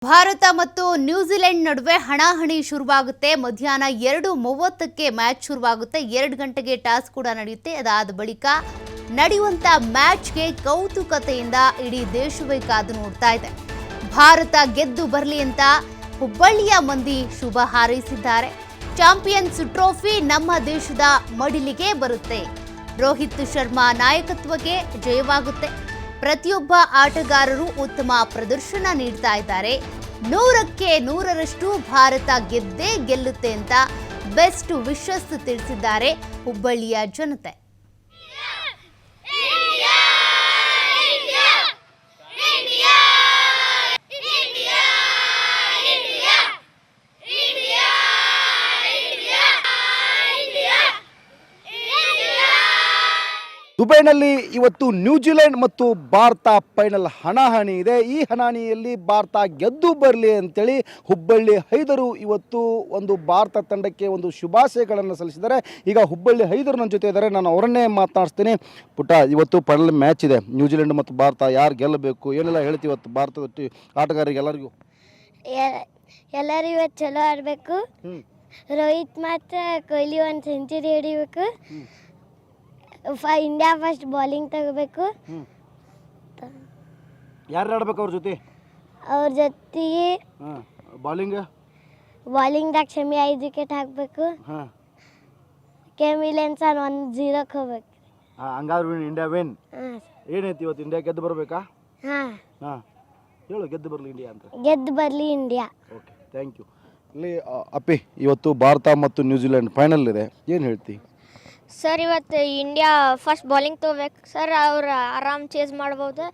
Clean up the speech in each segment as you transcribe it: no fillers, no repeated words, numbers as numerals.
ಭಾರತ ಮತ್ತು ನ್ಯೂಜಿಲೆಂಡ್ ನಡುವೆ ಹಣಾಹಣಿ ಶುರುವಾಗುತ್ತೆ. ಮಧ್ಯಾಹ್ನ 2:30ಕ್ಕೆ ಮ್ಯಾಚ್ ಶುರುವಾಗುತ್ತೆ. 2 ಗಂಟೆಗೆ ಟಾಸ್ ಕೂಡ ನಡೆಯುತ್ತೆ. ಅದಾದ ಬಳಿಕ ನಡೆಯುವಂತ ಮ್ಯಾಚ್ಗೆ ಕೌತುಕತೆಯಿಂದ ಇಡೀ ದೇಶವೇ ಕಾದು ನೋಡ್ತಾ ಇದೆ. ಭಾರತ ಗೆದ್ದು ಬರಲಿ ಅಂತ ಹುಬ್ಬಳ್ಳಿಯ ಮಂದಿ ಶುಭ ಹಾರೈಸಿದ್ದಾರೆ. ಚಾಂಪಿಯನ್ಸ್ ಟ್ರೋಫಿ ನಮ್ಮ ದೇಶದ ಮಡಿಲಿಗೆ ಬರುತ್ತೆ. ರೋಹಿತ್ ಶರ್ಮಾ ನಾಯಕತ್ವಕ್ಕೆ ಜಯವಾಗುತ್ತೆ. ಪ್ರತಿಯೊಬ್ಬ ಆಟಗಾರರು ಉತ್ತಮ ಪ್ರದರ್ಶನ ನೀಡ್ತಾ ಇದ್ದಾರೆ. 100ಕ್ಕೆ 100ರಷ್ಟು ಭಾರತ ಗೆದ್ದೇ ಗೆಲ್ಲುತ್ತೆ ಅಂತ ಬೆಸ್ಟ್ ವಿಶಸ್ ತಿಳಿಸಿದ್ದಾರೆ ಹುಬ್ಬಳ್ಳಿಯ ಜನತೆ. ದುಬೈನಲ್ಲಿ ಇವತ್ತು ನ್ಯೂಜಿಲೆಂಡ್ ಮತ್ತು ಭಾರತ ಫೈನಲ್ ಹಣಾಹಣಿ ಇದೆ. ಈ ಹಣಾಹಣಿಯಲ್ಲಿ ಭಾರತ ಗೆದ್ದು ಬರಲಿ ಅಂತೇಳಿ ಹುಬ್ಬಳ್ಳಿ ಹೈದರು ಇವತ್ತು ಒಂದು ಭಾರತ ತಂಡಕ್ಕೆ ಒಂದು ಶುಭಾಶಯಗಳನ್ನು ಸಲ್ಲಿಸಿದ್ದಾರೆ. ಈಗ ಹುಬ್ಬಳ್ಳಿ ಹೈದರು ನನ್ನ ಜೊತೆ ಇದ್ದಾರೆ, ನಾನು ಅವರನ್ನೇ ಮಾತನಾಡಿಸ್ತೀನಿ. ಪುಟ್ಟ, ಇವತ್ತು ಫೈನಲ್ ಮ್ಯಾಚ್ ಇದೆ, ನ್ಯೂಜಿಲೆಂಡ್ ಮತ್ತು ಭಾರತ, ಯಾರು ಗೆಲ್ಲಬೇಕು ಏನೆಲ್ಲ ಹೇಳ್ತೀವಿ ಇವತ್ತು ಭಾರತದ ಆಟಗಾರರಿಗೆ ಎಲ್ಲರಿಗೂ? ಎಲ್ಲರೂ ಇವತ್ತು ಚಲೋ ಆಡಬೇಕು. ರೋಹಿತ್ ಮತ್ತು ಕೊಹ್ಲಿ ಒಂದು ಸೆಂಚುರಿ ಹಿಡಿಬೇಕು. ಇಂಡಿಯಾ ಫಸ್ಟ್ ಬಾಲಿಂಗ್ ತಗೋಬೇಕು. ಯಾರು ಆಡ್ಬೇಕು ಅವ್ರ ಜೊತೆ? ಅವ್ರ ಜೊತೆಗೆ ಬಾಲಿಂಗ್ದಾಗ ಶಮಿ 5 ವಿಕೆಟ್ ಹಾಕಬೇಕು. ಕೆಮಿಲೆನ್ಸನ್ 1-0 ಹೋಗ್ಬೇಕು. ಹಂಗಾದ್ರೆ ಇಂಡಿಯಾ ವಿನ್. ಏನೈತಿ ಇವತ್ತು ಇಂಡಿಯಾ ಗೆದ್ದು ಬರಬೇಕಾ? ಹೇಳು, ಗೆದ್ದು ಬರಲಿ ಇಂಡಿಯಾ ಅಂತ. ಗೆದ್ದು ಬರಲಿ ಇಂಡಿಯಾ. Okay, thank you. ಇಲ್ಲಿ ಅಪ್ಪಿ, ಇವತ್ತು ಭಾರತ ಮತ್ತು ನ್ಯೂಜಿಲೆಂಡ್ ಫೈನಲ್ ಇದೆ, ಏನು ಹೇಳ್ತಿ? ಸರ್, ಇವತ್ತು ಇಂಡಿಯಾ ಫಸ್ಟ್ ಬಾಲಿಂಗ್ ತೊಗೋಬೇಕು ಸರ್. ಅವ್ರು ಆರಾಮ್ ಚೇಸ್ ಮಾಡ್ಬೋದು.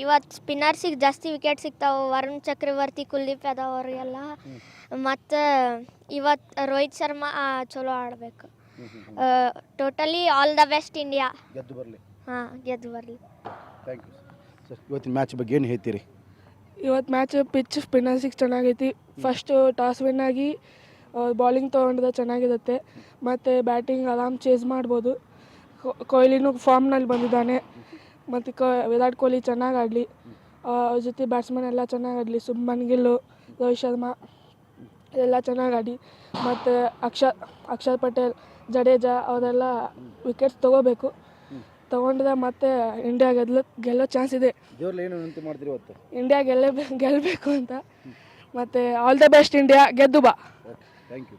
ಇವತ್ತು ಸ್ಪಿನ್ನರ್ಸಿಗೆ ಜಾಸ್ತಿ ವಿಕೆಟ್ ಸಿಗ್ತಾವೆ. ವರುಣ್ ಚಕ್ರವರ್ತಿ, ಕುಲ್ದೀಪ್ ಯಾದವ್ ಅವರಿಗೆಲ್ಲ. ಮತ್ತು ಇವತ್ತು ರೋಹಿತ್ ಶರ್ಮಾ ಚಲೋ ಆಡಬೇಕು. Totally all the best India. ಗೆದ್ದು ಬರಲಿ. ಗೆದ್ದು ಬರಲಿ. Thank you sir. ಇವತ್ತಿನ ಮ್ಯಾಚ್ ಬಗ್ಗೆ ಏನು ಹೇಳ್ತೀರಿ? ಇವತ್ತು ಮ್ಯಾಚ್ ಪಿಚ್ ಸ್ಪಿನ್ನರ್ಸಿಗೆ ಚೆನ್ನಾಗೈತಿ. ಫಸ್ಟು ಟಾಸ್ ವಿನ್ ಆಗಿ ಬಾಲಿಂಗ್ ತೊಗೊಂಡಿದ್ದೆ ಚೆನ್ನಾಗಿರುತ್ತೆ. ಮತ್ತು ಬ್ಯಾಟಿಂಗ್ ಆರಾಮ್ ಚೇಸ್ ಮಾಡ್ಬೋದು. ಕೊಹ್ಲಿನೂ ಫಾರ್ಮ್ನಲ್ಲಿ ಬಂದಿದ್ದಾನೆ. ಮತ್ತು ವಿರಾಟ್ ಕೊಹ್ಲಿ ಚೆನ್ನಾಗಿ ಆಡಲಿ, ಅವ್ರ ಜೊತೆ ಬ್ಯಾಟ್ಸ್ಮನ್ ಎಲ್ಲ ಚೆನ್ನಾಗಿ ಆಡಲಿ. ಸುಬ್ಮನ್ ಗಿಲ್, ರೋಹಿತ್ ಶರ್ಮಾ ಎಲ್ಲ ಚೆನ್ನಾಗಿ ಆಡಿ. ಮತ್ತು ಅಕ್ಷರ್ ಪಟೇಲ್, ಜಡೇಜಾ ಅವರೆಲ್ಲ ವಿಕೆಟ್ಸ್ ತೊಗೋಬೇಕು. ತೊಗೊಂಡ್ರೆ ಮತ್ತೆ ಇಂಡಿಯಾ ಗೆಲ್ಲೋ ಚಾನ್ಸ್ ಇದೆ. ಇಂಡಿಯಾ ಗೆಲ್ಲಬೇಕು ಅಂತ. ಮತ್ತು ಆಲ್ ದ ಬೆಸ್ಟ್ ಇಂಡಿಯಾ, ಗೆದ್ದು ಬಾ. Thank you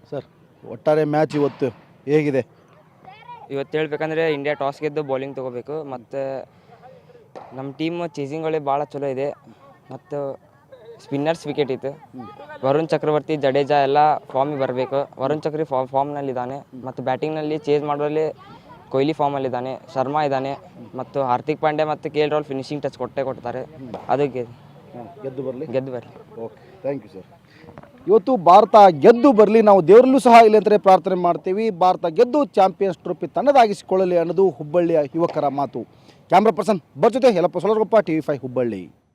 sir. ಒಟ್ಟಾರೆ ಮ್ಯಾಚ್ ಇವತ್ತು ಹೇಗಿದೆ? ಇವತ್ತು ಹೇಳ್ಬೇಕಂದ್ರೆ ಇಂಡಿಯಾ ಟಾಸ್ ಗೆದ್ದು ಬೌಲಿಂಗ್ ತೊಗೋಬೇಕು. ಮತ್ತು ನಮ್ಮ ಟೀಮ್ ಚೇಸಿಂಗ್ಗಳೇ ಭಾಳ ಚಲೋ ಇದೆ. ಮತ್ತು ಸ್ಪಿನ್ನರ್ಸ್ ವಿಕೆಟ್ ಇತ್ತು. ವರುಣ್ ಚಕ್ರವರ್ತಿ, ಜಡೇಜಾ ಎಲ್ಲ ಫಾರ್ಮಿಗೆ ಬರಬೇಕು. ವರುಣ್ ಚಕ್ರಿ ಫಾರ್ಮ್ನಲ್ಲಿದ್ದಾನೆ. ಮತ್ತು ಬ್ಯಾಟಿಂಗ್ನಲ್ಲಿ ಚೇಸ್ ಮಾಡೋರಲ್ಲಿ ಕೊಹ್ಲಿ ಫಾರ್ಮಲ್ಲಿದ್ದಾನೆ, ಶರ್ಮಾ ಇದ್ದಾನೆ. ಮತ್ತು ಹಾರ್ದಿಕ್ ಪಾಂಡ್ಯ ಮತ್ತು KL ರಾಹುಲ್ ಫಿನಿಶಿಂಗ್ ಟಚ್ ಕೊಡ್ತಾರೆ. ಅದಕ್ಕೆ ಗೆದ್ದು ಬರಲಿ. Okay, thank you sir. ಇವತ್ತು ಭಾರತ ಗೆದ್ದು ಬರಲಿ, ನಾವು ದೇವರಲ್ಲೂ ಸಹ ಇಲ್ಲಿ ಅಂತ ಪ್ರಾರ್ಥನೆ ಮಾಡ್ತೀವಿ. ಭಾರತ ಗೆದ್ದು ಚಾಂಪಿಯನ್ಸ್ ಟ್ರೋಫಿ ತನ್ನದಾಗಿಸಿಕೊಳ್ಳಲಿ ಅನ್ನೋದು ಹುಬ್ಬಳ್ಳಿಯ ಯುವಕರ ಮಾತು. ಕ್ಯಾಮ್ರಾ ಪರ್ಸನ್ ಜೊತೆ ಯಲ್ಲಪ್ಪ ಸೊಲರಗೊಪ್ಪ, TV5 ಹುಬ್ಬಳ್ಳಿ.